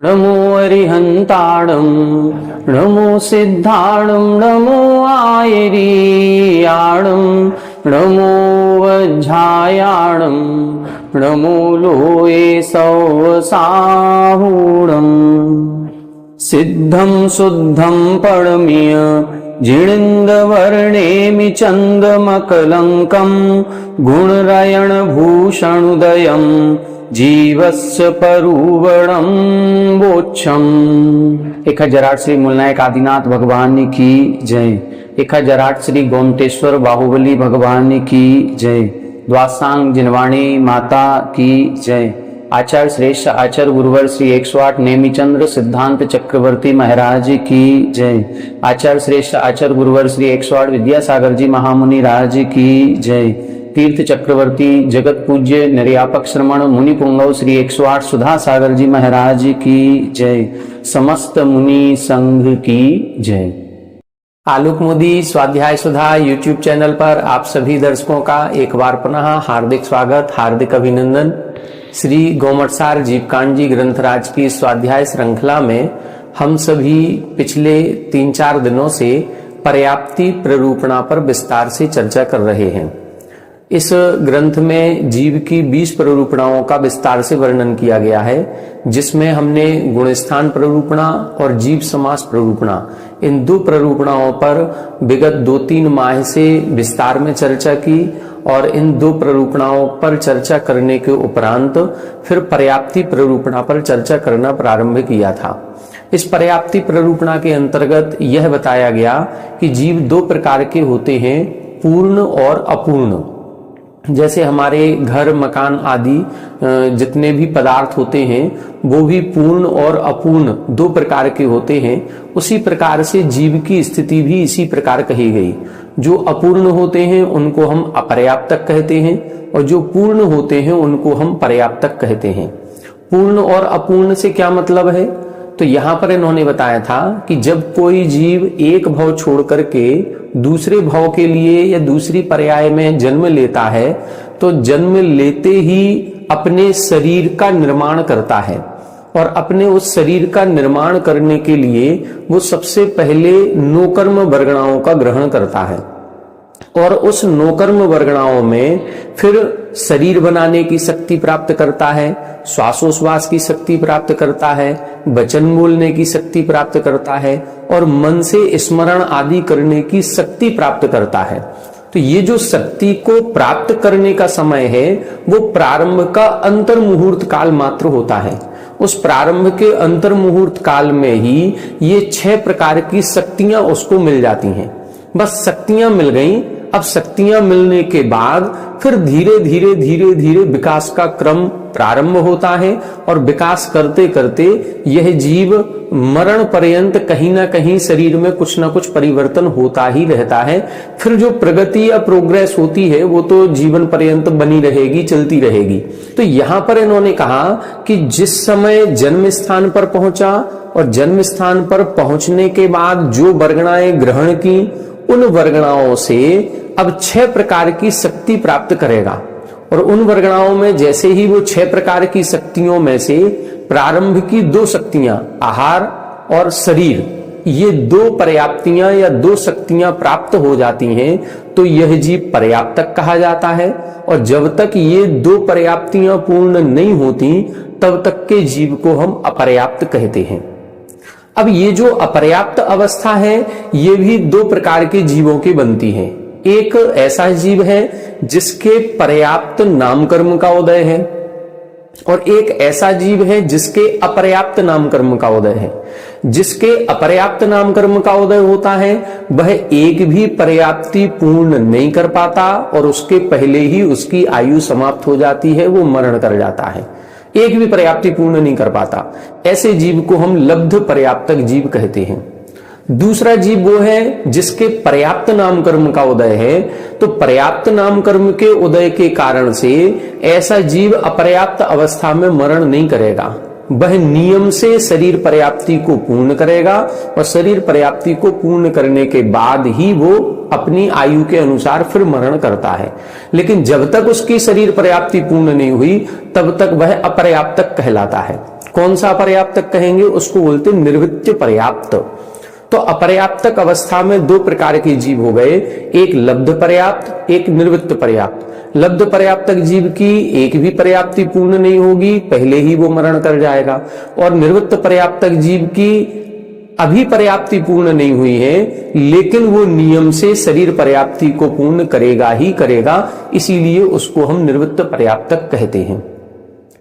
नमो अरिहंताणं नमो सिद्धाणं नमो आयरीयाणं नमो वज्झायाणं नमो लोये सौसाहूणम् सिद्धं शुद्धं परमीय जिणिन्दवर्णेमि चन्दमकलङ्कं गुणरयणभूषणुदयं जीवस्य परुवणं बोच्छम। 1008 श्री मूलनायक आदिनाथ भगवान की जय। 1008 श्री गोमटेश्वर बाहुबली भगवान की जय। द्वासांग जिनवाणी माता की जय। आचार्य श्रेष्ठ आचार्य गुरुवर श्री 108 नेमिचंद्र सिद्धांत चक्रवर्ती महाराज की जय। आचार्य श्रेष्ठ आचार्य गुरुवर श्री 108 विद्यासागर जी महामुनि राज की जय। तीर्थ चक्रवर्ती जगत पूज्य निर्यापक श्रमण मुनि पुंगव श्री 108 सुधा सागर जी महाराज की जय। समस्त मुनि संघ की जय। आलोक मोदी स्वाध्याय सुधा यूट्यूब चैनल पर आप सभी दर्शकों का एक बार पुनः हार्दिक स्वागत, हार्दिक अभिनंदन। श्री गोमटसार जीवकांड जी ग्रंथराज की स्वाध्याय श्रृंखला में हम सभी पिछले 3-4 दिनों से पर्याप्ति प्ररूपणा पर विस्तार से चर्चा कर रहे हैं। इस ग्रंथ में जीव की 20 प्ररूपणाओं का विस्तार से वर्णन किया गया है, जिसमें हमने गुणस्थान प्ररूपणा और जीव समास प्ररूपणा, इन 2 प्ररूपणाओं पर विगत 2-3 माह से विस्तार में चर्चा की और इन 2 प्ररूपणाओं पर चर्चा करने के उपरांत फिर पर्याप्ति प्ररूपणा पर चर्चा करना प्रारंभ किया था। इस पर्याप्ति प्ररूपणा के अंतर्गत यह बताया गया कि जीव 2 प्रकार के होते हैं, पूर्ण और अपूर्ण। जैसे हमारे घर मकान आदि जितने भी पदार्थ होते हैं वो भी पूर्ण और अपूर्ण 2 प्रकार के होते हैं। उसी प्रकार से जीव की स्थिति भी इसी प्रकार कही गई। जो अपूर्ण होते हैं उनको हम अपर्याप्तक कहते हैं और जो पूर्ण होते हैं उनको हम पर्याप्तक कहते हैं। पूर्ण और अपूर्ण से क्या मतलब है? तो यहाँ पर इन्होंने बताया था कि जब कोई जीव एक भव छोड़ करके दूसरे भव के लिए या दूसरी पर्याय में जन्म लेता है तो जन्म लेते ही अपने शरीर का निर्माण करता है और अपने उस शरीर का निर्माण करने के लिए वो सबसे पहले नोकर्म वर्गणाओं का ग्रहण करता है और उस नोकर्म वर्गणाओं में फिर शरीर बनाने की शक्ति प्राप्त करता है, श्वासोश्वास की शक्ति प्राप्त करता है, वचन बोलने की शक्ति प्राप्त करता है और मन से स्मरण आदि करने की शक्ति प्राप्त करता है। तो ये जो शक्ति को प्राप्त करने का समय है वो प्रारंभ का अंतर मुहूर्त काल मात्र होता है। उस प्रारंभ के अंतर मुहूर्त काल में ही ये 6 प्रकार की शक्तियां उसको मिल जाती हैं। बस शक्तियां मिल गईं। अब शक्तियां मिलने के बाद फिर धीरे धीरे विकास का क्रम प्रारंभ होता है और विकास करते करते यह जीव मरण पर्यंत कहीं ना कहीं शरीर में कुछ ना कुछ परिवर्तन होता ही रहता है। फिर जो प्रगति या प्रोग्रेस होती है वो तो जीवन पर्यंत बनी रहेगी, चलती रहेगी। तो यहाँ पर इन्होंने कहा कि जिस समय जन्म स्थान पर पहुंचा और जन्म स्थान पर पहुंचने के बाद जो वर्गणाएं ग्रहण की उन वर्गणाओं से अब 6 प्रकार की शक्ति प्राप्त करेगा और उन वर्गणाओं में जैसे ही वो 6 प्रकार की शक्तियों में से प्रारंभ की 2 शक्तियां आहार और शरीर, ये 2 पर्याप्तियां या 2 शक्तियां प्राप्त हो जाती हैं तो यह जीव पर्याप्तक कहा जाता है और जब तक ये 2 पर्याप्तियां पूर्ण नहीं होती तब तक के जीव को हम अपर्याप्त कहते हैं। अब ये जो अपर्याप्त अवस्था है ये भी 2 प्रकार के जीवों की बनती है। एक ऐसा जीव है जिसके पर्याप्त नाम कर्म का उदय है और एक ऐसा जीव है जिसके अपर्याप्त नाम कर्म का उदय है। जिसके अपर्याप्त नाम कर्म का उदय होता है वह एक भी पर्याप्ति पूर्ण नहीं कर पाता और उसके पहले ही उसकी आयु समाप्त हो जाती है, वो मरण कर जाता है, एक भी पर्याप्ति पूर्ण नहीं कर पाता। ऐसे जीव को हम लब्ध पर्याप्तक जीव कहते हैं। दूसरा जीव वो है जिसके पर्याप्त नाम कर्म का उदय है। तो पर्याप्त नाम कर्म के उदय के कारण से ऐसा जीव अपर्याप्त अवस्था में मरण नहीं करेगा, वह नियम से शरीर पर्याप्ति को पूर्ण करेगा और शरीर पर्याप्ति को पूर्ण करने के बाद ही वो अपनी आयु के अनुसार फिर मरण करता है। लेकिन जब तक उसकी शरीर पर्याप्ति पूर्ण नहीं हुई तब तक वह अपर्याप्तक कहलाता है। कौन सा अपर्याप्तक कहेंगे? उसको बोलते निर्वृत्य पर्याप्त। तो अपर्याप्तक अवस्था में दो प्रकार के जीव हो गए, एक लब्ध पर्याप्त, एक निर्वृत्त पर्याप्त। लब्ध पर्याप्तक जीव की एक भी पर्याप्ति पूर्ण नहीं होगी, पहले ही वो मरण कर जाएगा। और निर्वृत्त पर्याप्तक जीव की अभी पर्याप्ति पूर्ण नहीं हुई है, लेकिन वो नियम से शरीर पर्याप्ति को पूर्ण करेगा ही करेगा, इसीलिए उसको हम निर्वृत्त पर्याप्तक कहते हैं।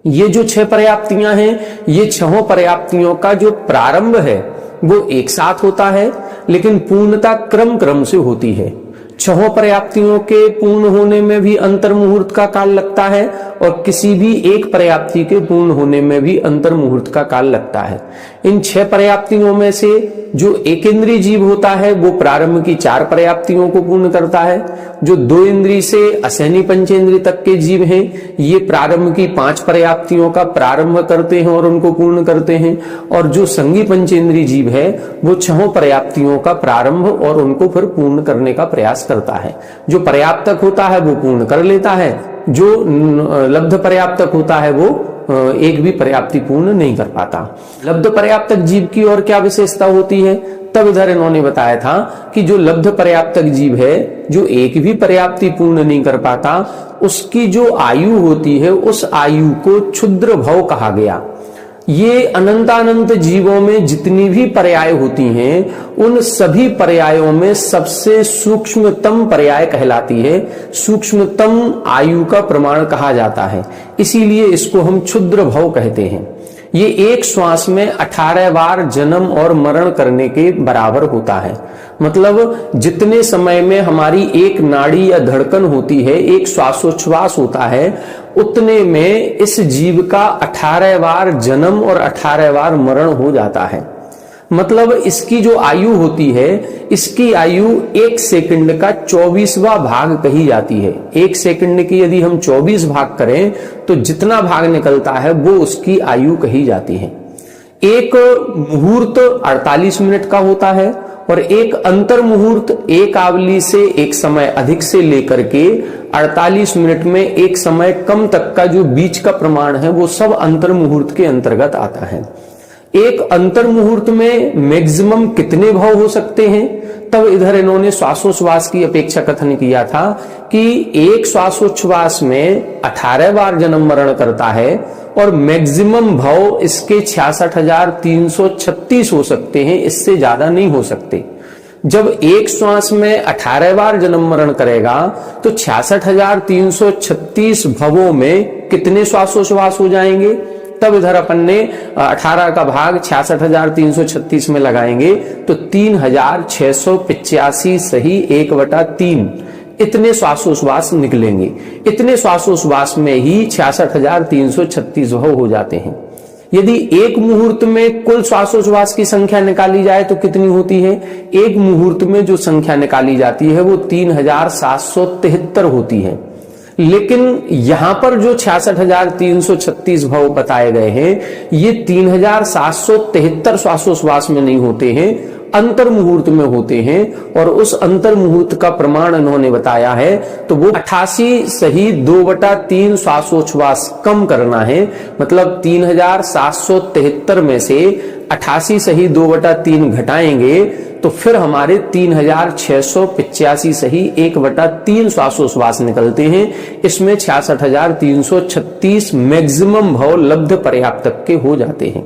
ये जो 6 पर्याप्तियां हैं, ये 6 पर्याप्तियों का जो प्रारंभ है वो एक साथ होता है, लेकिन पूर्णता क्रम क्रम से होती है। 6 पर्याप्तियों के पूर्ण होने में भी अंतर मुहूर्त का काल लगता है, और किसी भी एक पर्याप्ति के पूर्ण होने में भी अंतर मुहूर्त का काल लगता है। इन 6 पर्याप्तियों में से जो एकेंद्रीय जीव होता है वो प्रारंभ की 4 पर्याप्तियों को पूर्ण करता है। जो 2 इंद्रिय से असहनी पंचेंद्रिय तक के जीव हैं, ये प्रारंभ की 5 पर्याप्तियों का प्रारंभ करते हैं और उनको पूर्ण करते हैं। और जो संगी पंचेंद्रिय जीव है वो 6 पर्याप्तियों का प्रारंभ और उनको फिर पूर्ण करने का प्रयास करता है। जो पर्याप्तक होता है वो पूर्ण कर लेता है, जो लब्ध पर्याप्तक होता है वो एक भी पर्याप्ति पूर्ण नहीं कर पाता। लब्ध पर्याप्तक जीव की और क्या विशेषता होती है? तब इधर इन्होंने बताया था कि जो लब्ध पर्याप्तक जीव है, जो एक भी पर्याप्ति पूर्ण नहीं कर पाता, उसकी जो आयु होती है उस आयु को क्षुद्र भव कहा गया। ये अनंतानंत जीवों में जितनी भी पर्याय होती हैं, उन सभी पर्यायों में सबसे सूक्ष्मतम पर्याय कहलाती है, सूक्ष्मतम आयु का प्रमाण कहा जाता है, इसीलिए इसको हम क्षुद्र भव कहते हैं। ये एक श्वास में 18 बार जन्म और मरण करने के बराबर होता है। मतलब जितने समय में हमारी एक नाड़ी या धड़कन होती है, एक श्वासोच्छ्वास होता है, उतने में इस जीव का 18 बार जन्म और 18 बार मरण हो जाता है। मतलब इसकी जो आयु होती है, इसकी आयु 1 सेकंड का 24वां भाग कही जाती है। 1 सेकंड की यदि हम 24 भाग करें तो जितना भाग निकलता है वो उसकी आयु कही जाती है। एक मुहूर्त 48 मिनट का होता है, और एक अंतर मुहूर्त एक आवली से एक समय अधिक से लेकर के 48 मिनट में एक समय कम तक का जो बीच का प्रमाण है वो सब अंतर मुहूर्त के अंतर्गत आता है। एक अंतर मुहूर्त में मैक्सिमम कितने भाव हो सकते हैं? तब इधर इन्होंने श्वासोच्छ्वास की अपेक्षा कथन किया था कि एक श्वासोच्छ्वास में 18 बार जन्म मरण करता है, और मैक्सिमम भाव इसके 66,336 हो सकते हैं, इससे ज्यादा नहीं हो सकते। जब एक श्वास में 18 बार जन्म मरण करेगा तो 66,336 भवों में कितने श्वासोच्छ्वास हो जाएंगे? तब इधर अपन ने 18 का भाग 66,336 में लगाएंगे तो 3,685 सही 1/3 इतने श्वासोच्छ्वास निकलेंगे। इतने श्वासोच्छ्वास में ही 66,336 भव हो जाते हैं। यदि एक मुहूर्त में कुल श्वासोच्छ्वास की संख्या निकाली जाए तो कितनी होती है? एक मुहूर्त में जो संख्या निकाली जाती है वो 3,773 होती है। लेकिन यहां पर जो 66,336 भव बताए गए हैं, ये 3,773 श्वासोच्छ्वास में नहीं होते हैं, अंतर मुहूर्त में होते हैं। और उस अंतर मुहूर्त का प्रमाण इन्होंने बताया है, तो वो 88 सही 2/3 श्वासोच्छ्वास कम करना है। मतलब 3,773 में से 88 सही 2/3 घटाएंगे तो फिर हमारे 3,685 सही 1/3 श्वासोच्छ्वास निकलते हैं। इसमें 66,336 मैक्सिमम भव लब्ध पर्याप्तक के हो जाते हैं।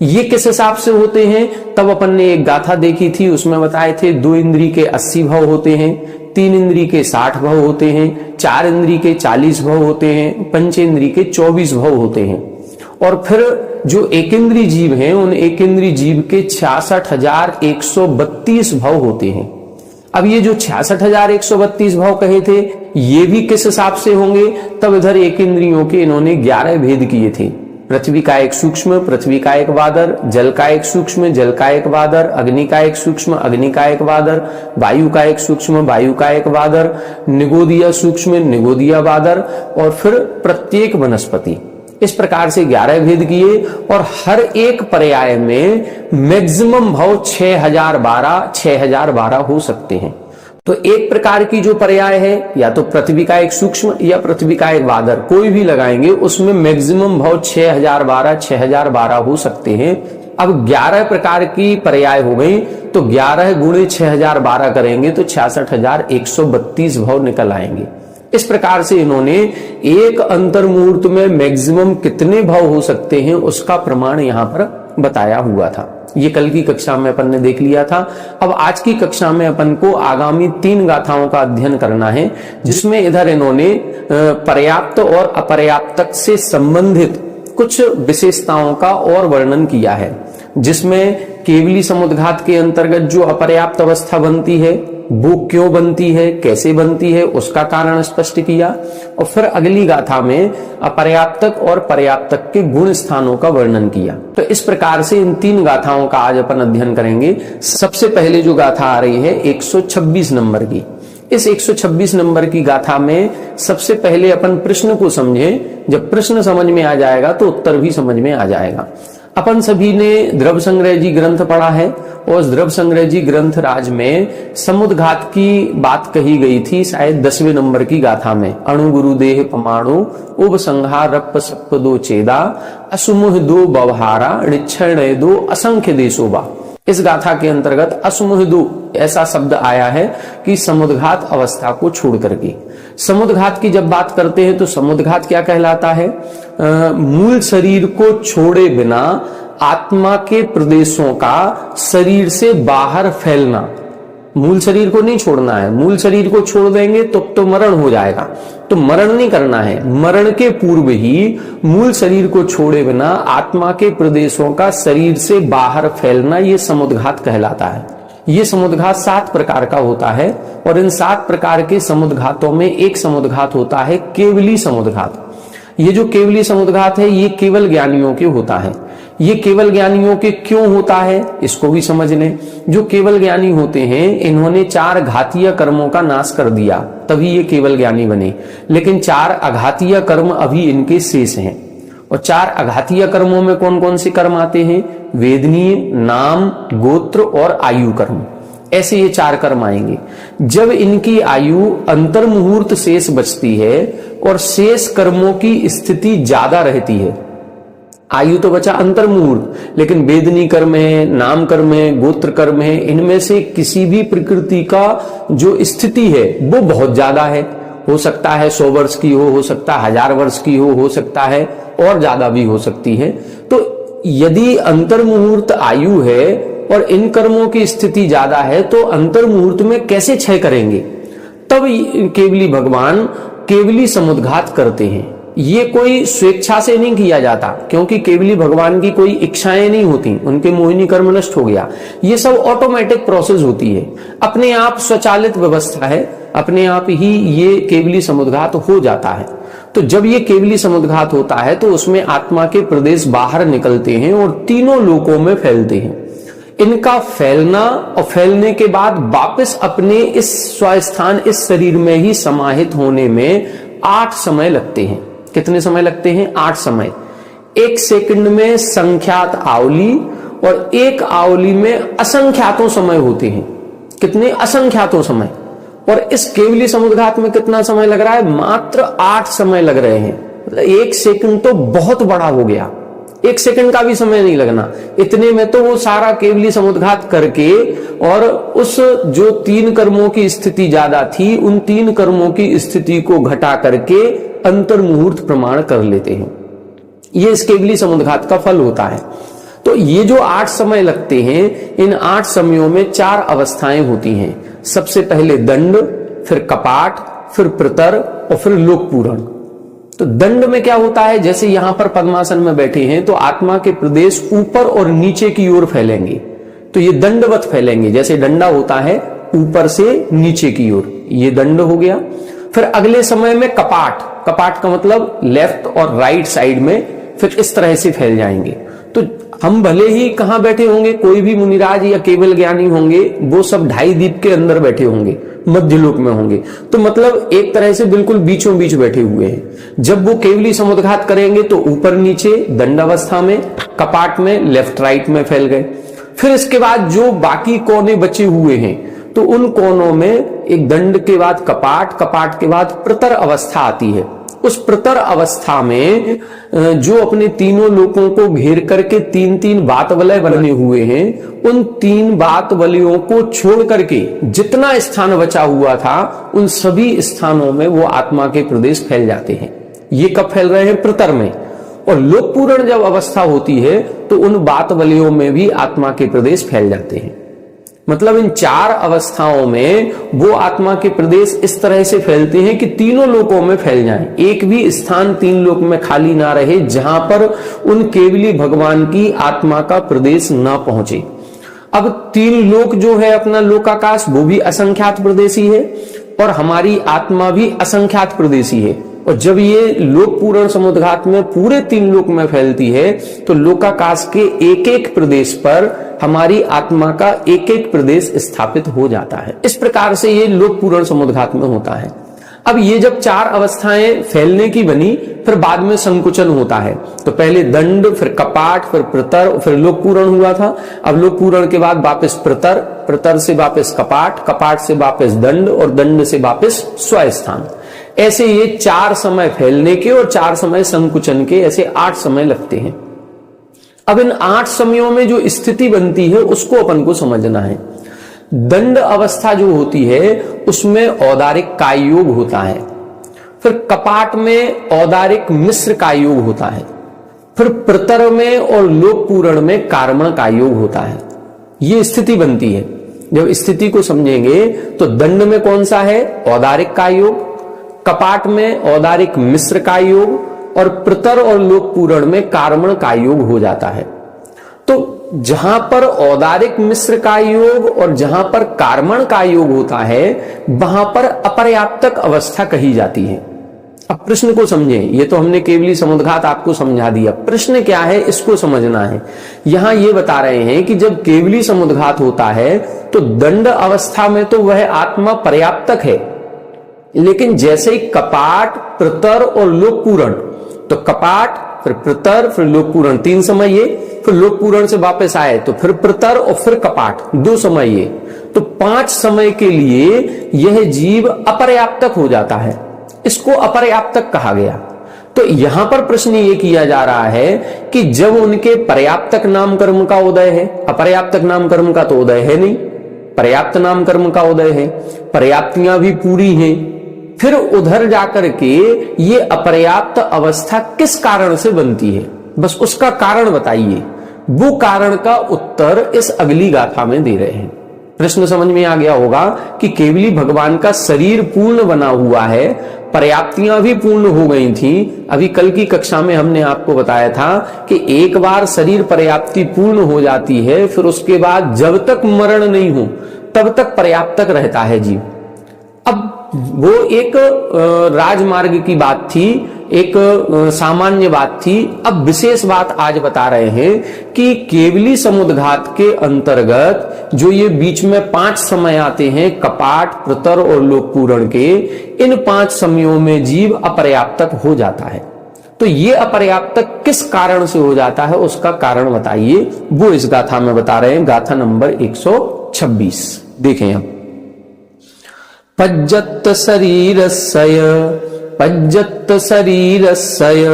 ये किस हिसाब से होते हैं? तब अपन ने एक गाथा देखी थी, उसमें बताए थे 2 इंद्री के 80 भव होते हैं, 3 इंद्री के 60 भव होते हैं, 4 इंद्री के 40 भव होते हैं, पंचेंद्री के 24 भव होते हैं। और फिर जो एकेंद्रीय जीव हैं, उन एकेंद्रीय जीव के 66,132 भव होते हैं। अब ये जो 66,132 भव कहे थे, ये भी किस हिसाब से होंगे? तब इधर एकेंद्रियों के इन्होंने 11 भेद किए थे। पृथ्वी का एक सूक्ष्म, पृथ्वी का एक वादर, जल का एक सूक्ष्म, जल का एक वादर, अग्नि का एक सूक्ष्म, अग्नि का एक वादर, वायु का एक सूक्ष्म, वायु का एक वादर, निगोदिया सूक्ष्म, निगोदिया वादर, और फिर प्रत्येक वनस्पति। इस प्रकार से 11 भेद किए, और हर एक पर्याय में मैक्सिमम भाव 6,012 हो सकते हैं। तो एक प्रकार की जो पर्याय है, या तो पृथ्वी का एक सूक्ष्म या पृथ्वी का एक बादर, कोई भी लगाएंगे उसमें मैक्सिमम भाव 6012 हो सकते हैं। अब 11 प्रकार की पर्याय हो गई, तो 11 गुणे 6012 करेंगे तो 66,132 भाव निकल आएंगे। इस प्रकार से इन्होंने एक अंतर मुहूर्त में मैक्सिमम कितने भाव हो सकते हैं उसका प्रमाण यहां पर बताया हुआ था। ये कल की कक्षा में अपन ने देख लिया था। अब आज की कक्षा में अपन को आगामी 3 गाथाओं का अध्ययन करना है, जिसमें इधर इन्होंने पर्याप्त और अपर्याप्तक से संबंधित कुछ विशेषताओं का और वर्णन किया है, जिसमें केवली समुद्घात के अंतर्गत जो अपर्याप्त अवस्था बनती है वो क्यों बनती है, कैसे बनती है, उसका कारण स्पष्ट किया। और फिर अगली गाथा में अपर्याप्तक और पर्याप्तक के गुण स्थानों का वर्णन किया। तो इस प्रकार से इन 3 गाथाओं का आज अपन अध्ययन करेंगे। सबसे पहले जो गाथा आ रही है 126 नंबर की। इस 126 नंबर की गाथा में सबसे पहले अपन प्रश्न को समझें। जब प्रश्न समझ में आ जाएगा तो उत्तर भी समझ में आ जाएगा। अपन सभी ने द्रव्य संग्रह जी ग्रंथ पढ़ा है, और द्रव्य संग्रह जी ग्रंथ राज में समुद्घात की बात कही गई थी शायद 10वें नंबर की गाथा में। अणु गुरुदेह पमाणु उब संहार रप सप दो चेदा असुमुह दो बवहारा ऋक्षण दो असंख्य देशोबा। इस गाथा के अंतर्गत असुमुह दो ऐसा शब्द आया है कि समुद्घात अवस्था को छोड़ करके। समुद्घात की जब बात करते हैं तो समुद्घात क्या कहलाता है? मूल शरीर को छोड़े बिना आत्मा के प्रदेशों का शरीर से बाहर फैलना। मूल शरीर को नहीं छोड़ना है, मूल शरीर को छोड़ देंगे तो मरण हो जाएगा। तो मरण नहीं करना है, मरण के पूर्व ही मूल शरीर को छोड़े बिना आत्मा के प्रदेशों का शरीर से बाहर फैलना, ये समुद्घात कहलाता है। ये समुद्घात 7 प्रकार का होता है, और इन 7 प्रकार के समुद्घातों में एक समुद्घात होता है केवली समुद्घात। ये जो केवली समुद्घात है ये केवल ज्ञानियों के होता है। ये केवल ज्ञानियों के क्यों होता है इसको भी समझ लें। जो केवल ज्ञानी होते हैं इन्होंने 4 घातीय कर्मों का नाश कर दिया, तभी ये केवल ज्ञानी बने। लेकिन 4 अघातीय कर्म अभी इनके शेष हैं। और 4 अघातीय कर्मों में कौन कौन से कर्म आते हैं? वेदनीय, नाम, गोत्र और आयु कर्म। ऐसे ये 4 कर्म आएंगे। जब इनकी आयु अंतर मुहूर्त शेष बचती है और शेष कर्मों की स्थिति ज्यादा रहती है, आयु तो बचा अंतर मुहूर्त, लेकिन वेदनी कर्म है, नाम कर्म है, गोत्र कर्म है, इनमें से किसी भी प्रकृति का जो स्थिति है वो बहुत ज्यादा है। हो सकता है 100 वर्ष की हो सकता है 1000 वर्ष की हो सकता है और ज्यादा भी हो सकती है। तो यदि अंतर मुहूर्त आयु है और इन कर्मों की स्थिति ज्यादा है तो अंतर मुहूर्त में कैसे क्षय करेंगे? तब केवली भगवान केवली समुद्घात करते हैं। ये कोई स्वेच्छा से नहीं किया जाता, क्योंकि केवली भगवान की कोई इच्छाएं नहीं होती, उनके मोहिनी कर्म नष्ट हो गया। ये सब ऑटोमेटिक प्रोसेस होती है, अपने आप स्वचालित व्यवस्था है, अपने आप ही ये केवली समुद्घात हो जाता है। तो जब ये केवली समुद्घात होता है तो उसमें आत्मा के प्रदेश बाहर निकलते हैं और तीनों लोकों में फैलते हैं। इनका फैलना और फैलने के बाद वापस अपने इस स्वस्थान इस शरीर में ही समाहित होने में 8 समय लगते हैं। कितने समय लगते हैं? 8 समय। 1 सेकंड में संख्यात आवली और 1 आवली में असंख्यातों समय होते हैं। कितने? असंख्यातों समय। और इस केवली समुद्घात में कितना समय लग रहा है? मात्र 8 समय लग रहे हैं। मतलब 1 सेकंड तो बहुत बड़ा हो गया, 1 सेकंड का भी समय नहीं लगना। इतने में तो वो सारा केवली समुद्घात करके और उस जो 3 कर्मों की स्थिति ज्यादा थी उन 3 कर्मों की स्थिति को घटा करके अंतर मुहूर्त प्रमाण कर लेते हैं। ये इस केवली समुद्घात का फल होता है। तो ये जो 8 समय लगते हैं, इन 8 समयों में 4 अवस्थाएं होती हैं। सबसे पहले दंड, फिर कपाट, फिर प्रतर और फिर लोकपूरण। तो दंड में क्या होता है? जैसे यहां पर पद्मासन में बैठे हैं तो आत्मा के प्रदेश ऊपर और नीचे की ओर फैलेंगे, तो ये दंडवत फैलेंगे। जैसे डंडा होता है ऊपर से नीचे की ओर, ये दंड हो गया। फिर अगले समय में कपाट, कपाट का मतलब लेफ्ट और राइट साइड में फिर इस तरह से फैल जाएंगे। तो हम भले ही कहां बैठे होंगे, कोई भी मुनिराज या केवल ज्ञानी होंगे वो सब 2.5 दीप के अंदर बैठे होंगे, मध्य लोक में होंगे। तो मतलब एक तरह से बिल्कुल बीचों बीच बैठे हुए हैं। जब वो केवली समुद्घात करेंगे तो ऊपर नीचे दंडावस्था में, कपाट में, लेफ्ट राइट में फैल गए। फिर इसके बाद जो बाकी कोने बचे हुए हैं तो उन कोनों में एक दंड के बाद कपाट, कपाट के बाद प्रतर अवस्था आती है। उस प्रतर अवस्था में जो अपने तीनों लोकों को घेर करके तीन तीन बात वलय बने हुए हैं, उन तीन बात वलयों को छोड़ करके जितना स्थान बचा हुआ था उन सभी स्थानों में वो आत्मा के प्रदेश फैल जाते हैं। ये कब फैल रहे हैं? प्रतर में। और लोक पूर्ण जब अवस्था होती है तो उन बात वलयों में भी आत्मा के प्रदेश फैल जाते हैं। मतलब इन चार अवस्थाओं में वो आत्मा के प्रदेश इस तरह से फैलते हैं कि तीनों लोकों में फैल जाएं। एक भी स्थान तीन लोक में खाली ना रहे जहां पर उन केवली भगवान की आत्मा का प्रदेश ना पहुंचे। अब तीन लोक जो है अपना लोकाकाश, वो भी असंख्यात प्रदेशी है और हमारी आत्मा भी असंख्यात प्रदेशी है। और जब ये लोक पूर्ण समुद्घात में पूरे तीन लोक में फैलती है तो लोकाकाश के एक एक प्रदेश पर हमारी आत्मा का एक एक प्रदेश स्थापित हो जाता है। इस प्रकार से ये लोक पूर्ण समुद्घात में होता है। अब ये जब चार अवस्थाएं फैलने की बनी, फिर बाद में संकुचन होता है। तो पहले दंड, फिर कपाट, फिर प्रतर, फिर लोक पूर्ण हुआ था। अब लोक पूर्ण के बाद वापस प्रतर, प्रतर से वापस कपाट, कपाट से वापस दंड और दंड से वापस स्वस्थान। ऐसे ये चार समय फैलने के और चार समय संकुचन के, ऐसे 8 समय लगते हैं। अब इन 8 समयों में जो स्थिति बनती है उसको अपन को समझना है। दंड अवस्था जो होती है उसमें औदारिक काय योग होता है, फिर कपाट में औदारिक मिश्र काय योग होता है, फिर प्रतर में और लोक पूर्ण में कार्मण काय योग होता है। ये स्थिति बनती है। जब स्थिति को समझेंगे तो दंड में कौन सा है? औदारिक काय योग, कपाट में औदारिक मिश्र काय योग और प्रतर और लोक पूर्ण में कार्मण काय योग हो जाता है। तो जहां पर औदारिक मिश्र काय योग और जहां पर कार्मण काय योग होता है वहां पर अपर्याप्तक अवस्था कही जाती है। अब प्रश्न को समझें। ये तो हमने केवली समुद्घात आपको समझा दिया। प्रश्न क्या है इसको समझना है। यहां ये बता रहे हैं कि जब केवली समुद्घात होता है तो दंड अवस्था में तो वह आत्मा पर्याप्तक है, लेकिन जैसे ही कपाट, प्रतर और लोक पूर्ण, तो कपाट, फिर प्रतर, फिर लोक पूर्ण 3 समय ये, फिर लोक पूर्ण से वापस आए तो फिर प्रतर और फिर कपाट 2 समय ये, तो 5 समय के लिए यह जीव अपर्याप्तक हो जाता है। इसको अपर्याप्तक कहा गया। तो यहां पर प्रश्न ये किया जा रहा है कि जब उनके पर्याप्तक नाम कर्म का उदय है, अपर्याप्तक नाम कर्म का तो उदय है नहीं, पर्याप्त नाम कर्म का उदय है, पर्याप्तियां भी पूरी हैं, फिर उधर जाकर के ये अपर्याप्त अवस्था किस कारण से बनती है, बस उसका कारण बताइए। वो कारण का उत्तर इस अगली गाथा में दे रहे हैं। प्रश्न समझ में आ गया होगा कि केवली भगवान का शरीर पूर्ण बना हुआ है, पर्याप्तियां भी पूर्ण हो गई थी। अभी कल की कक्षा में हमने आपको बताया था कि एक बार शरीर पर्याप्ति पूर्ण हो जाती है, फिर उसके बाद जब तक मरण नहीं हो तब तक पर्याप्तक रहता है जीव। अब वो एक राजमार्ग की बात थी, एक सामान्य बात थी। अब विशेष बात आज बता रहे हैं कि केवली समुद्घात के अंतर्गत जो ये बीच में 5 समय आते हैं, कपाट, प्रतर और लोक पूर्ण के, इन 5 समयों में जीव अपर्याप्तक हो जाता है। तो ये अपर्याप्तक किस कारण से हो जाता है उसका कारण बताइए, वो इस गाथा में बता रहे हैं। गाथा नंबर 126 देखें। अब पज्जत शरीरस्य पज्जत शरीरस्य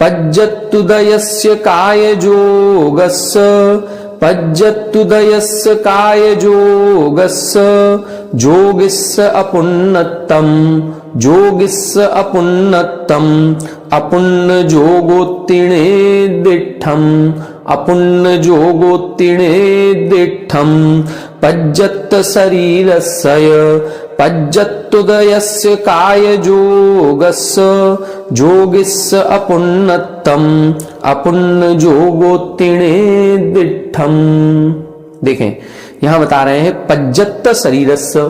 पज्जत्तुदयस्य कायजोगस्य पज्जत्तुदयस्य कायजोगस्य जोगिस्य अपुन्नतम जोगिस्य अपुन्नतम अपुन्न जोगोत्तीर्णे दिठम अपुन्न जोगोत्तीर्णे दिठम पज्जत शरीरस्य पज्जत्तुदयस्य कायजोगस्य जोगिस्य अपुन्नतम अपुन्न जोगोत्तीर्णे दिठम। देखें यहां बता रहे हैं पज्जत शरीरस्य,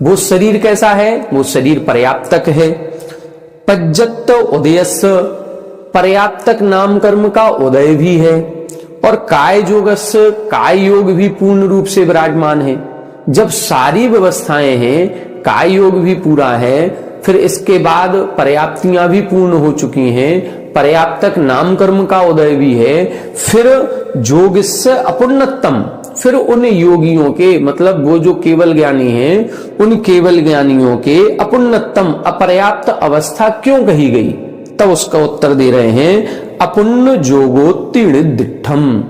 वो शरीर कैसा है? वो शरीर पर्याप्तक है। पज्जत उदयस्य, पर्याप्तक नाम कर्म का उदय भी है। और काय जोगस्य, काय योग भी पूर्ण रूप से विराजमान है। जब सारी व्यवस्थाएं हैं, काय योग भी पूरा है, फिर इसके बाद पर्याप्तियां भी पूर्ण हो चुकी हैं, पर्याप्तक नाम कर्म का उदय भी है, फिर जोगिस्य अपुन्नतम, फिर उन योगियों के, मतलब वो जो केवल ज्ञानी हैं, उन केवल ज्ञानियों के अपुन्नतम अपर्याप्त अवस्था क्यों कही गई? तब उसका उत्तर दे रहे हैं अपुण्य जोगोत्ति दिठम।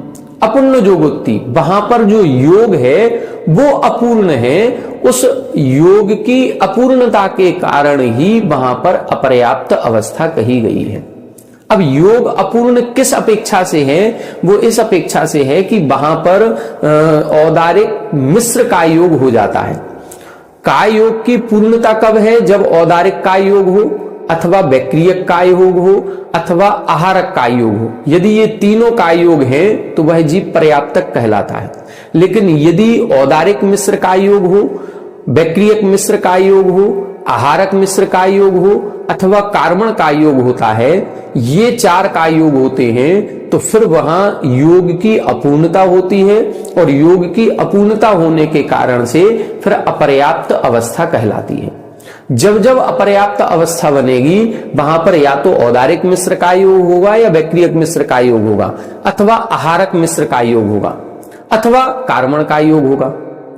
अपुण्य जोगोत्ति, वहां पर जो योग है वो अपूर्ण है, उस योग की अपूर्णता के कारण ही वहां पर अपर्याप्त अवस्था कही गई है। अब योग अपूर्ण किस अपेक्षा से है? वो इस अपेक्षा से है कि वहां पर औदारिक मिश्र का योग हो जाता है। काय योग की पूर्णता कब है? जब औदारिक काय योग हो, अथवा वैक्रियक काय योग हो, अथवा आहारक काय योग हो। यदि ये तीनों काय योग हैं तो वह जीव पर्याप्तक कहलाता है। लेकिन यदि औदारिक मिश्र काय योग हो, वैक्रियक मिश्र काय योग हो, आहारक मिश्र काय योग हो, अथवा कार्बन काय योग होता है, ये चार काय योग होते हैं, तो फिर वहां योग की अपूर्णता होती है, और योग की अपूर्णता होने के कारण से फिर अपर्याप्त अवस्था कहलाती है। जब जब अपर्याप्त अवस्था बनेगी वहां पर या तो औदारिक मिश्र का योग होगा, या वैक्रियक मिश्र का योग होगा, अथवा आहारक मिश्र का योग होगा, अथवा कार्बन का योग होगा।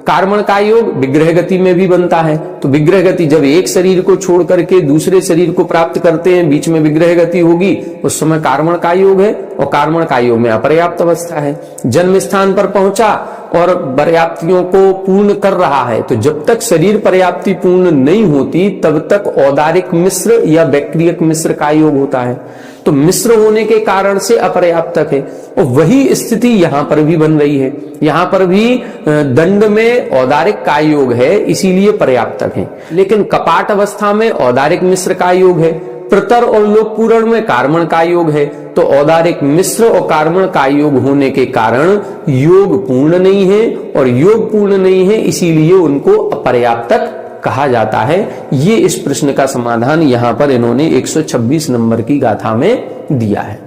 कार्बन का योग विग्रह गति में भी बनता है, तो विग्रह गति जब एक शरीर को छोड़ करके दूसरे शरीर को प्राप्त करते हैं, बीच में विग्रह गति होगी, उस समय कार्बन का योग है, और कार्बन का योग में अपर्याप्त अवस्था है। जन्म स्थान पर पहुंचा और पर्याप्तियों को पूर्ण कर रहा है, तो जब तक शरीर पर्याप्ति पूर्ण नहीं होती तब तक औदारिक मिश्र या वैक्रियक मिश्र का योग होता है। तो मिश्र होने के कारण से अपर्याप्तक है, और वही स्थिति यहां पर भी बन रही है। यहां पर भी दंड में औदारिक का योग है, इसीलिए पर्याप्तक है। लेकिन कपाट अवस्था में औदारिक मिश्र का योग है, प्रतर और लोक पूरण में कार्बन का योग है, तो औदारिक मिश्र और कार्बन का योग होने के कारण योग पूर्ण नहीं है, और योग पूर्ण नहीं है इसीलिए उनको अपर्याप्तक कहा जाता है। ये इस प्रश्न का समाधान यहां पर इन्होंने 126 नंबर की गाथा में दिया है।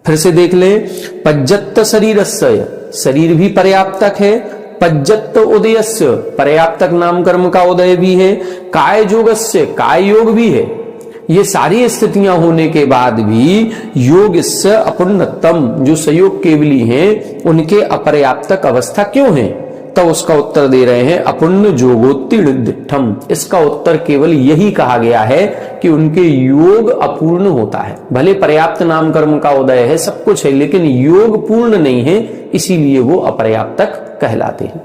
फिर से देख लें, पज्जत्त शरीरस्य, शरीर भी पर्याप्तक है, पज्जत्त उदयस्य, पर्याप्तक नाम कर्म का उदय भी है, काय योगस्य, काय योग भी है। ये सारी स्थितियां होने के बाद भी योग इससे अपूर्णतम जो संयोग केवली हैं उनके अपर्याप्तक अवस्था क्यों है? तो उसका उत्तर दे रहे हैं अपुण्य जोगोत्तीर्णम। इसका उत्तर केवल यही कहा गया है कि उनके योग अपूर्ण होता है। भले पर्याप्त नाम कर्म का उदय है, सब कुछ है, लेकिन योग पूर्ण नहीं है, इसीलिए वो अपर्याप्तक कहलाते हैं।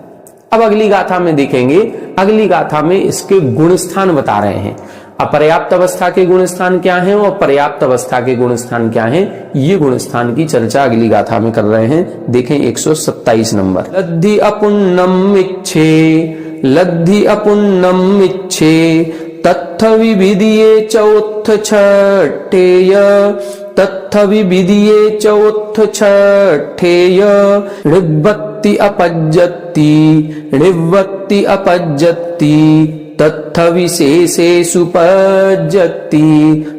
अब अगली गाथा में देखेंगे, अगली गाथा में इसके गुण स्थान बता रहे हैं। अपर्याप्त अवस्था के गुण स्थान क्या हैं और पर्याप्त अवस्था के गुण स्थान क्या हैं, ये गुण स्थान की चर्चा अगली गाथा में कर रहे हैं। देखें 127 नंबर। लद्धि अपुन्नम इच्छे, लद्धि अपुन्नम इच्छे, तत्थ विविदिये चौथ छठेय, तत्थ विविदिये चौथ छठेय, ऋग्वत्ति अपज्जति, ऋग्वत्ति अपज्जति, तत्थ विशेषेषु पज्जति,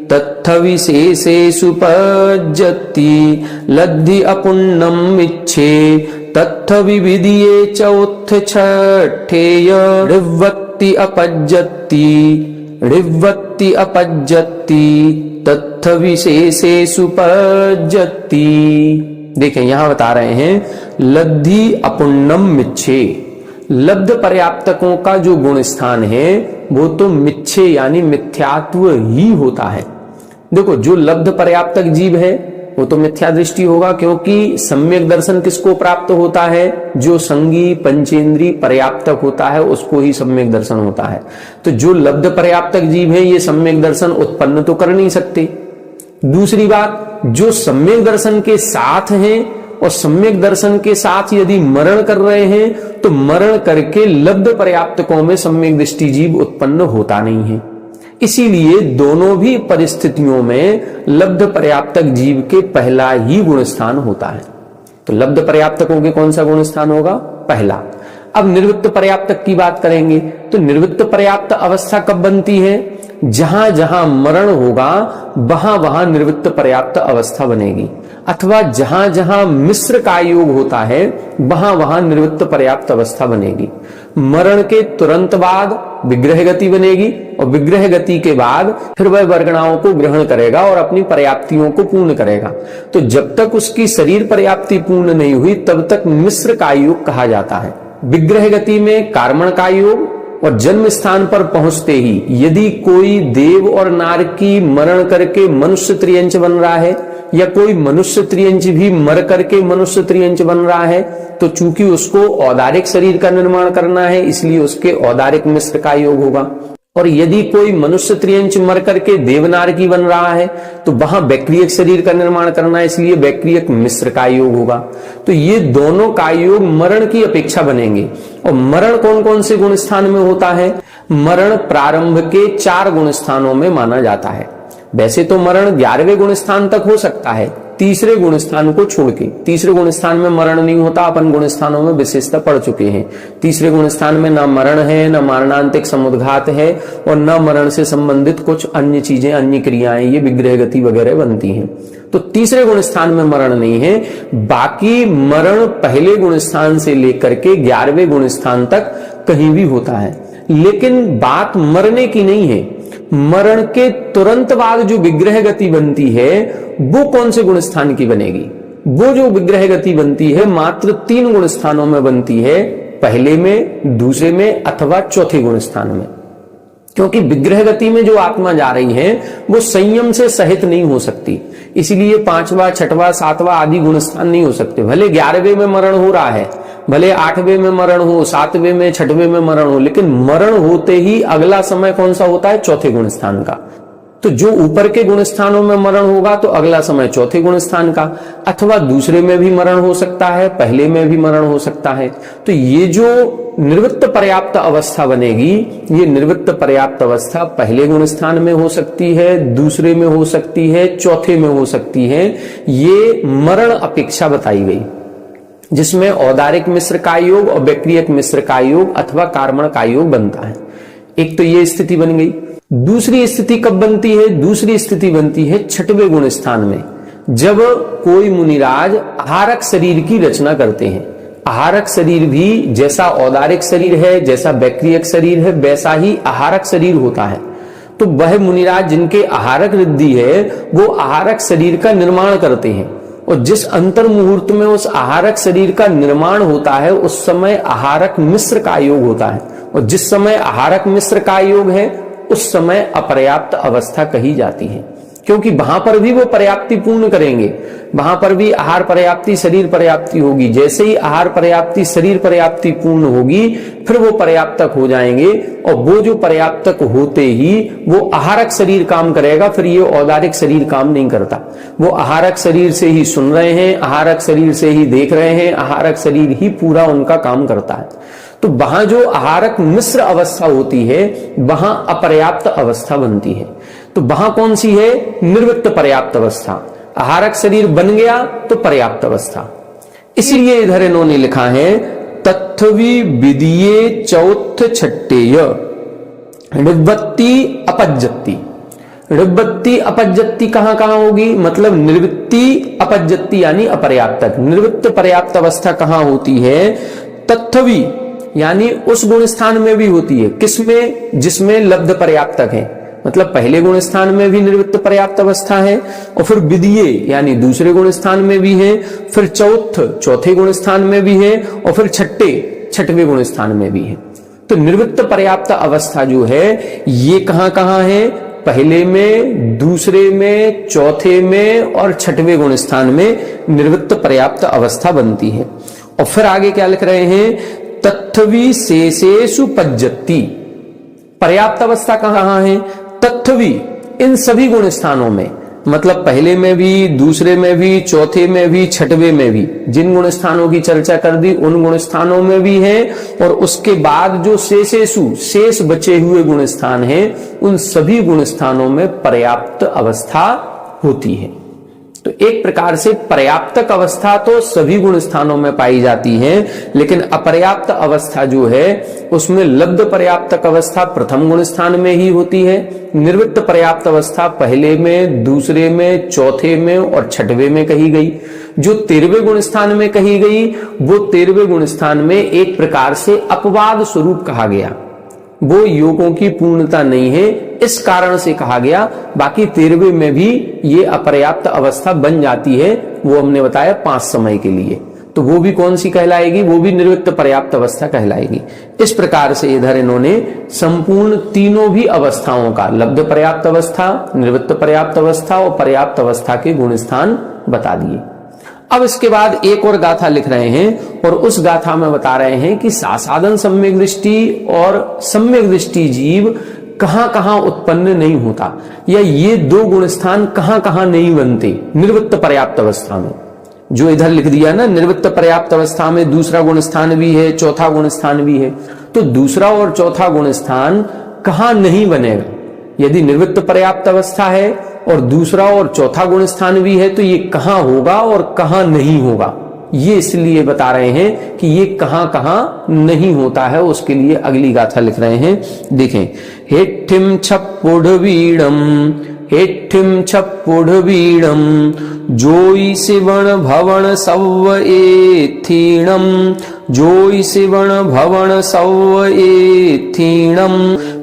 तत्थ विशेषेषु पज्जति, लद्धि अपुन्नम इच्छे, तत्थ विविदिये चौथ छठेय, ऋग्वत्ति अपज्जति, ऋग्वत्ति अपज्जति, तत्थ विशेषेषु पज्जति। देखें यहां बता रहे हैं लद्धि अपुन्नम मिच्छे, लब्ध पर्याप्तकों का जो गुण स्थान है वो तो मिच्छे यानी मिथ्यात्व ही होता है। देखो जो लब्ध पर्याप्तक जीव है वो तो मिथ्या दृष्टि होगा, क्योंकि सम्यक दर्शन किसको प्राप्त होता है? जो संगी पंचेंद्री पर्याप्तक होता है उसको ही सम्यक दर्शन होता है। तो जो लब्ध पर्याप्तक जीव है ये सम्यक दर्शन उत्पन्न तो कर नहीं सकते। दूसरी बात, जो सम्यक दर्शन के साथ हैं और सम्यक दर्शन के साथ यदि मरण कर रहे हैं तो मरण करके लब्ध पर्याप्तकों में सम्यक दृष्टि जीव उत्पन्न होता नहीं है। इसीलिए दोनों भी परिस्थितियों में लब्ध पर्याप्तक जीव के पहला ही गुण स्थान होता है। तो लब्ध पर्याप्तकों के कौन सा गुण स्थान होगा? पहला। अब निर्वृत्त पर्याप्तक की बात करेंगे तो निर्वृत्त पर्याप्त अवस्था कब बनती है? जहां जहां मरण होगा वहां वहां निर्वृत्त पर्याप्त अवस्था बनेगी, अथवा जहां जहां मिश्र का योग होता है वहां वहां निर्वृत्त पर्याप्त अवस्था बनेगी। मरण के तुरंत बाद विग्रह गति बनेगी और विग्रह गति के बाद फिर वह वर्गणाओं को ग्रहण करेगा और अपनी पर्याप्तियों को पूर्ण करेगा। तो जब तक उसकी शरीर पर्याप्ति पूर्ण नहीं हुई तब तक मिश्र का योग कहा जाता है। विग्रह गति में कार्मण का योग और जन्म स्थान पर पहुंचते ही यदि कोई देव और नार की मरण करके मनुष्य त्रियंच बन रहा है या कोई मनुष्य त्रियंच भी मर करके मनुष्य त्रियंच बन रहा है, तो चूंकि उसको औदारिक शरीर का निर्माण करना है इसलिए उसके औदारिक मिश्र का योग होगा। और यदि कोई मनुष्य त्रियंच मर करके देवनार की बन रहा है तो वहां वैक्रियक शरीर का निर्माण करना है, इसलिए वैक्रियक मिश्र का योग होगा। तो ये दोनों का योग मरण की अपेक्षा बनेंगे। और मरण कौन कौन से गुण स्थान में होता है? मरण प्रारंभ के 4 गुण स्थानों में माना जाता है। वैसे तो मरण 11वें गुण स्थान तक हो सकता है, तीसरे गुण स्थान को छोड़ के। तीसरे गुण स्थान में मरण नहीं होता, अपन गुण स्थानों में विशेषता पढ़ चुके हैं। तीसरे गुण स्थान में न मरण है, न मरणांतिक समुद्घात है और न मरण से संबंधित कुछ अन्य चीजें, अन्य क्रियाएं, ये विग्रह गति वगैरह बनती हैं। तो तीसरे गुण स्थान में मरण नहीं है। बाकी मरण पहले गुण स्थान से लेकर के 11वें गुण स्थान तक कहीं भी होता है। लेकिन बात मरने की नहीं है, मरण के तुरंत बाद जो विग्रह गति बनती है वो कौन से गुण स्थान की बनेगी? वो जो विग्रह गति बनती है मात्र 3 गुण स्थानों में बनती है, पहले में, दूसरे में अथवा चौथे गुण स्थान में। क्योंकि विग्रह गति में जो आत्मा जा रही है वो संयम से सहित नहीं हो सकती, इसलिए 5वां, 6वां, 7वां आदि गुण स्थान नहीं हो सकते। भले 11वें में मरण हो रहा है, भले 8वें में मरण हो, 7वें में, 6वें में मरण हो, लेकिन मरण होते ही अगला समय कौन सा होता है? चौथे गुण स्थान का। तो जो ऊपर के गुण स्थानों में मरण होगा तो अगला समय चौथे गुण स्थान का, अथवा दूसरे में भी मरण हो सकता है, पहले में भी मरण हो सकता है। तो ये जो निर्वृत्त पर्याप्त अवस्था बनेगी, ये निर्वृत्त पर्याप्त अवस्था पहले गुण स्थान में हो सकती है, दूसरे में हो सकती है, चौथे में हो सकती है। ये मरण अपेक्षा बताई गई, जिसमें औदारिक मिश्र का योग और वैक्रियक मिश्र का योग अथवा कार्मण का योग बनता है। एक तो ये स्थिति बन गई। दूसरी स्थिति कब बनती है? दूसरी स्थिति बनती है 6वें गुण स्थान में, जब कोई मुनिराज आहारक शरीर की रचना करते हैं। आहारक शरीर भी जैसा औदारिक शरीर है, जैसा वैक्रियक शरीर है, वैसा ही आहारक शरीर होता है। तो वह मुनिराज जिनके आहारक रिद्धि है वो आहारक शरीर का निर्माण करते हैं, और जिस अंतर मुहूर्त में उस आहारक शरीर का निर्माण होता है उस समय आहारक मिश्र का योग होता है, और जिस समय आहारक मिश्र का योग है उस समय अपर्याप्त अवस्था कही जाती है। क्योंकि वहां पर भी वो पर्याप्ति पूर्ण करेंगे, वहां पर भी आहार पर्याप्ति, शरीर पर्याप्ति होगी। जैसे ही आहार पर्याप्ति, शरीर पर्याप्ति पूर्ण होगी फिर वो पर्याप्तक हो जाएंगे, और वो जो पर्याप्तक होते ही वो आहारक शरीर काम करेगा, फिर ये औदारिक शरीर काम नहीं करता। वो आहारक शरीर से ही सुन रहे हैं, आहारक शरीर से ही देख रहे हैं, आहारक शरीर ही पूरा उनका काम करता है। तो वहां जो आहारक मिश्र अवस्था होती है वहां अपर्याप्त अवस्था बनती है। तो वहां कौन सी है? निर्वृत्त पर्याप्त अवस्था। आहारक शरीर बन गया तो पर्याप्त अवस्था। इसीलिए इधर इन्होंने लिखा है तत्वी विदीये चौथ छट्टेय ऋग्वत्ति अपज्जति। ऋग्वत्ति अपज्जति कहां कहां होगी? मतलब निवृत्ति अपज्जति यानी अपर्याप्तक। निवृत्त पर्याप्त अवस्था कहां होती है? तत्वी यानी उस गुण स्थान में भी होती है। किसमें? जिसमें लब्ध पर्याप्तक है। मतलब पहले गुण स्थान में भी निर्वृत्त पर्याप्त अवस्था है, और फिर विदीये यानी दूसरे गुण स्थान में भी है, फिर चौथे गुण स्थान में भी है, और फिर 6वें गुण स्थान में भी है। तो निर्वृत्त पर्याप्त अवस्था जो है ये कहां कहां है? पहले में, दूसरे में, चौथे में और 6वें गुण स्थान में निर्वृत्त पर्याप्त अवस्था बनती है। और फिर आगे क्या लिख रहे हैं? तत्वी शेषेषु पज्जति। पर्याप्त अवस्था कहां है? तत्वी इन सभी गुण स्थानों में, मतलब पहले में भी, दूसरे में भी, चौथे में भी, 6वें में भी। जिन गुण स्थानों की चर्चा कर दी उन गुण स्थानों में भी है, और उसके बाद जो शेषेषु शेष बचे हुए गुण स्थान हैं उन सभी गुण स्थानों में पर्याप्त अवस्था होती है। तो एक प्रकार से पर्याप्तक अवस्था तो सभी गुण स्थानों में पाई जाती है, लेकिन अपर्याप्त अवस्था जो है उसमें लब्ध पर्याप्तक अवस्था प्रथम गुण स्थान में ही होती है, निर्वृत्त पर्याप्त अवस्था पहले में, दूसरे में, चौथे में और 6वें में कही गई। जो 13वें गुण स्थान में कही गई वो 13वें गुण स्थान में एक प्रकार से अपवाद स्वरूप कहा गया, वो योगों की पूर्णता नहीं है, इस कारण से कहा गया। बाकी 13वें में भी ये अपर्याप्त अवस्था बन जाती है, वो हमने बताया 5 समय के लिए, तो वो भी कौन सी कहलाएगी, वो भी निर्वृत्त पर्याप्त अवस्था कहलाएगी। इस प्रकार से इधर इन्होंने संपूर्ण तीनों भी अवस्थाओं का, लब्ध पर्याप्त अवस्था, निर्वृत्त पर्याप्त अवस्था और पर्याप्त अवस्था के गुण स्थान बता दिए। अब इसके बाद एक और गाथा लिख रहे हैं और उस गाथा में बता रहे हैं कि सासाधन सम्यक दृष्टि और सम्यक दृष्टि जीव कहां कहां उत्पन्न नहीं होता, या ये 2 गुण स्थान कहां कहां नहीं बनते निर्वृत्त पर्याप्त अवस्था में। जो इधर लिख दिया ना, निर्वृत्त पर्याप्त अवस्था में दूसरा गुण स्थान भी है, चौथा गुण स्थान भी है, तो दूसरा और चौथा गुण स्थान कहां नहीं बनेगा। यदि निर्वृत्त पर्याप्त अवस्था है और दूसरा और चौथा गुण स्थान भी है, तो ये कहां होगा और कहां नहीं होगा, ये इसलिए बता रहे हैं कि ये कहां कहां नहीं होता है। उसके लिए अगली गाथा लिख रहे हैं, देखें। हेठिम छप्पुढ़वीणम, हेठिम छप्पुढ़वीणम, जोई सिवण भवन सव्व एथीणम, जोई सिवण भवन सव्व एथीणम,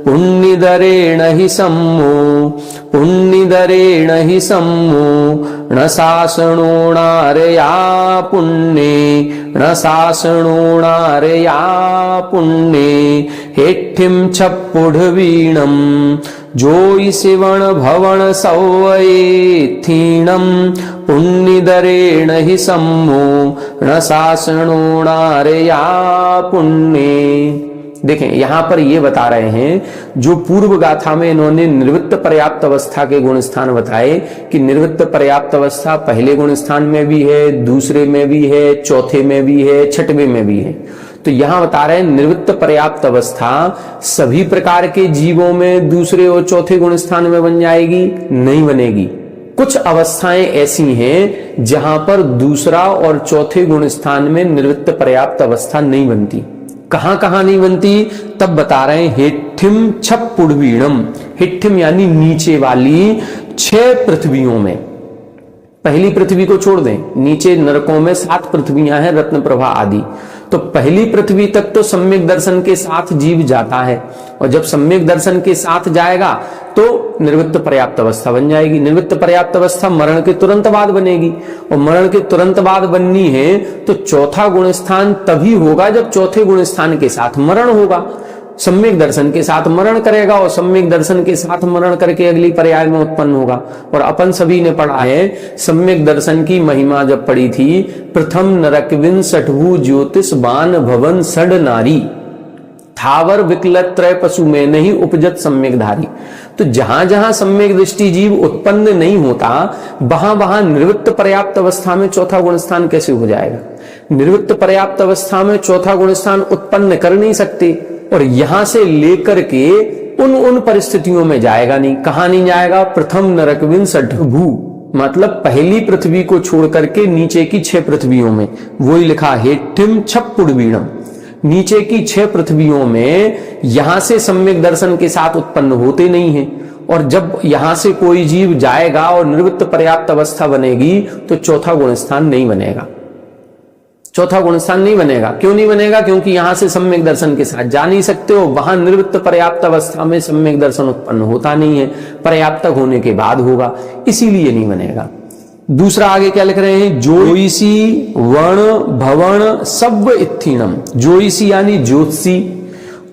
पुण्यदरेण हि सम्मो, पुण्यदरेण हि सम्मो, न शासनोणारया पुण्ये, न शासनोणारया पुण्ये, हेठिम छप्पुढ़वीणम, जोई सिवण भवन सव्व एथीणम, पुण्यदरेण हि सम्मो, न शासनोणारया पुण्ये। देखें, यहां पर ये बता रहे हैं, जो पूर्व गाथा में इन्होंने निर्वृत्त पर्याप्त अवस्था के गुण स्थान बताए कि निर्वृत्त पर्याप्त अवस्था पहले गुण स्थान में भी है, दूसरे में भी है, चौथे में भी है, छठवें में भी है। तो यहां बता रहे हैं निर्वृत्त पर्याप्त अवस्था सभी प्रकार के जीवों में दूसरे और चौथे गुण स्थान में बन जाएगी, नहीं बनेगी। कुछ अवस्थाएं ऐसी हैं जहां पर दूसरा और चौथे गुण स्थान में निर्वृत्त पर्याप्त अवस्था नहीं बनती। कहां कहां नहीं बनती, तब बता रहे हैं। हिट्ठिम छप्पुढ़वीणम, हिट्ठिम यानी नीचे वाली 6 पृथ्वियों में, पहली पृथ्वी को छोड़ दें, नीचे नरकों में 7 पृथ्वियां हैं, रत्न प्रभा आदि। तो पहली पृथ्वी तक तो सम्यक दर्शन के साथ जीव जाता है, और जब सम्यक दर्शन के साथ जाएगा तो निर्वृत्त पर्याप्त अवस्था बन जाएगी। निर्वृत्त पर्याप्त अवस्था मरण के तुरंत बाद बनेगी, और मरण के तुरंत बाद बननी है तो चौथा गुण स्थान तभी होगा जब चौथे गुण स्थान के साथ मरण होगा। सम्यक दर्शन के साथ मरण करेगा और सम्यक दर्शन के साथ मरण करके अगली पर्याय में उत्पन्न होगा। और अपन सभी ने पढ़ा है, सम्यक दर्शन की महिमा जब पढ़ी थी, प्रथम नरक विंसठभु ज्योतिष बान भवन सड नारी, थावर विकलत त्रय पशु में नहीं उपजत सम्यक धारी। तो जहां जहां सम्यक दृष्टि जीव उत्पन्न नहीं होता, वहां वहां निर्वृत्त पर्याप्त अवस्था में चौथा गुण स्थान कैसे हो जाएगा। निर्वृत्त पर्याप्त अवस्था में चौथा गुण स्थान उत्पन्न कर नहीं सकते, और यहां से लेकर के उन परिस्थितियों में जाएगा नहीं। कहां नहीं जाएगा, प्रथम नरक विंसठभु, मतलब पहली पृथ्वी को छोड़ करके नीचे की 6 पृथ्वियों में। वही लिखा हेठिम छप्पुढ़वीणम, नीचे की 6 पृथ्वियों में यहां से सम्यक दर्शन के साथ उत्पन्न होते नहीं है। और जब यहां से कोई जीव जाएगा और निर्वृत्त पर्याप्त अवस्था बनेगी तो चौथा गुण स्थान नहीं बनेगा, चौथा गुण स्थान नहीं बनेगा। क्यों नहीं बनेगा, क्योंकि यहां से सम्यक दर्शन के साथ जा नहीं सकते हो। वहां निर्वृत्त पर्याप्त अवस्था में सम्यक दर्शन उत्पन्न होता नहीं है, पर्याप्त होने के बाद होगा, इसीलिए नहीं बनेगा। दूसरा आगे क्या लिख रहे हैं, जोईसी वर्ण भवन सव्व इत्थीणम। जोईसी यानी ज्योतिषी,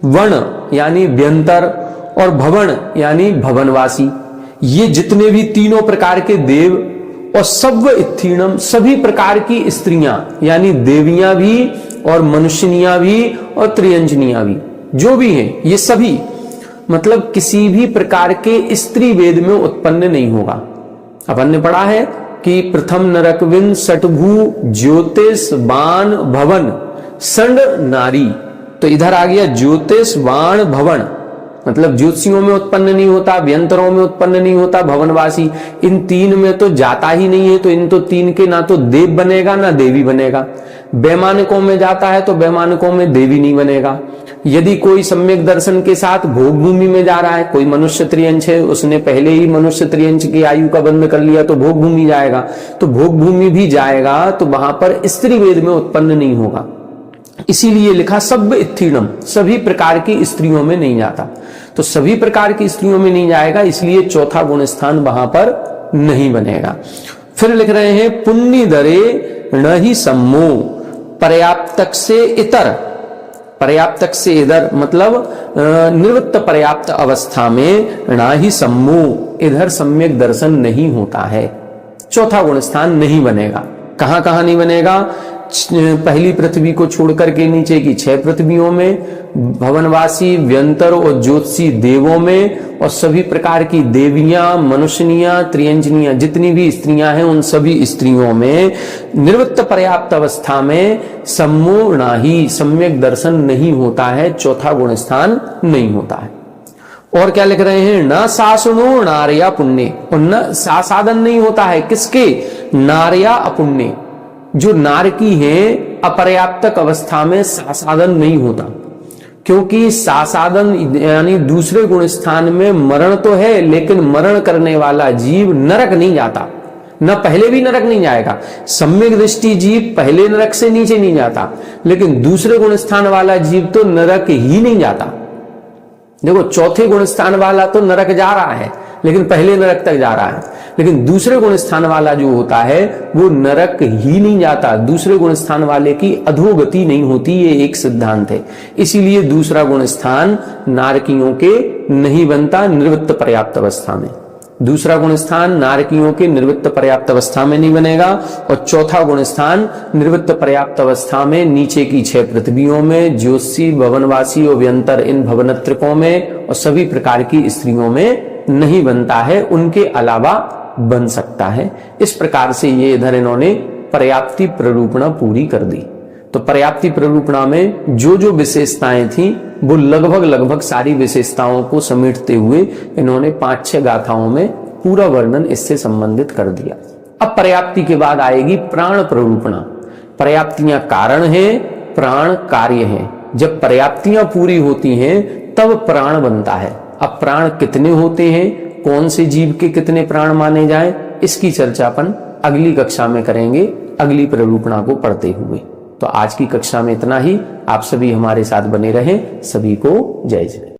वर्ण यानी व्यंतर, और भवन यानी भवनवासी। ये जितने भी तीनों प्रकार के देव, और सव्व इत्थीणम सभी प्रकार की स्त्रियां, यानी देवियां भी और मनुष्यनियां भी और त्रियंजनियां भी, जो भी हैं ये सभी, मतलब किसी भी प्रकार के स्त्री वेद में उत्पन्न नहीं होगा। अपन ने पढ़ा है कि प्रथम नरक विंसठभु ज्योतिष बाण भवन संड नारी, तो इधर आ गया ज्योतिष बाण भवन, मतलब ज्योतिषियों में उत्पन्न नहीं होता, व्यंतरों में उत्पन्न नहीं होता, भवनवासी, इन 3 में तो जाता ही नहीं है। तो इन तो 3 के ना तो देव बनेगा ना देवी बनेगा। वैमानिकों में जाता है तो वैमानिकों में देवी नहीं बनेगा, यदि कोई सम्यक दर्शन के साथ भोग भूमि में जा रहा है, कोई मनुष्य त्रियंश है, उसने पहले ही मनुष्य त्रियंश की आयु का बंध कर लिया, तो भोग भूमि जाएगा। तो भोग भूमि भी जाएगा तो वहां पर स्त्री वेद में उत्पन्न नहीं होगा। इसीलिए लिखा सब इत्थीणम, सभी प्रकार की स्त्रियों में नहीं जाता। तो सभी प्रकार की स्त्रियों में नहीं जाएगा, इसलिए चौथा गुण स्थान वहां पर नहीं बनेगा। फिर लिख रहे हैं पुण्य दरे न ही सम्मो, पर्याप्तक से इतर, पर्याप्तक से इधर मतलब निवृत्त पर्याप्त अवस्था में ना ही सम्मो, इधर सम्यक दर्शन नहीं होता है। चौथा गुण स्थान नहीं बनेगा। कहां कहां नहीं बनेगा? पहली पृथ्वी को छोड़कर के नीचे की 6 पृथ्वियों में, भवनवासी व्यंतर और ज्योतिषी देवों में, और सभी प्रकार की देवियां, मनुष्यनियां, त्रियंजनियां, जितनी भी स्त्रियां हैं उन सभी स्त्रियों में निवृत्त पर्याप्त अवस्था में सम्मो नाही, सम्यक दर्शन नहीं होता है, चौथा गुण स्थान नहीं होता है। और क्या लिख रहे हैं? न सासुनो नार्या पुण्य, और न साधन नहीं होता है किसके? नार्या अपुण्य, जो नार की है अपर्याप्तक अवस्था में साधन नहीं होता, क्योंकि साधन यानी दूसरे गुण स्थान में मरण तो है, लेकिन मरण करने वाला जीव नरक नहीं जाता, न पहले भी नरक नहीं जाएगा। सम्यक दृष्टि जीव पहले नरक से नीचे नहीं जाता, लेकिन दूसरे गुण स्थान वाला जीव तो नरक ही नहीं जाता। देखो, चौथे गुण स्थान वाला तो नरक जा रहा है, लेकिन पहले नरक तक जा रहा है, लेकिन दूसरे गुण स्थान वाला जो होता है वो नरक ही नहीं जाता। दूसरे गुण स्थान वाले की अधोगति नहीं होती, ये एक सिद्धांत है। इसीलिए दूसरा गुण स्थान नारकियों के नहीं बनता निवृत्त पर्याप्त अवस्था में। दूसरा गुण स्थान नारकियों के निवृत्त पर्याप्त अवस्था में नहीं बनेगा, और चौथा गुण स्थान निवृत्त पर्याप्त अवस्था में नीचे की 6 पृथ्वियों में, ज्योतिषी, भवनवासी और व्यंतर, इन भवनत्रकों में और सभी प्रकार की स्त्रियों में नहीं बनता है, उनके अलावा बन सकता है। इस प्रकार से ये इधर इन्होंने पर्याप्ति प्ररूपणा पूरी कर दी। तो पर्याप्ति प्ररूपणा में जो जो विशेषताएं थी वो लगभग सारी विशेषताओं को समेटते हुए इन्होंने 5-6 गाथाओं में पूरा वर्णन इससे संबंधित कर दिया। अब पर्याप्ति के बाद आएगी प्राण प्ररूपणा। पर्याप्तियां कारण है, प्राण कार्य है। जब पर्याप्तियां पूरी होती हैं तब प्राण बनता है। अब प्राण कितने होते हैं, कौन से जीव के कितने प्राण माने जाएं, इसकी चर्चा अपन अगली कक्षा में करेंगे, अगली प्ररूपणा को पढ़ते हुए। तो आज की कक्षा में इतना ही। आप सभी हमारे साथ बने रहें। सभी को जय जय।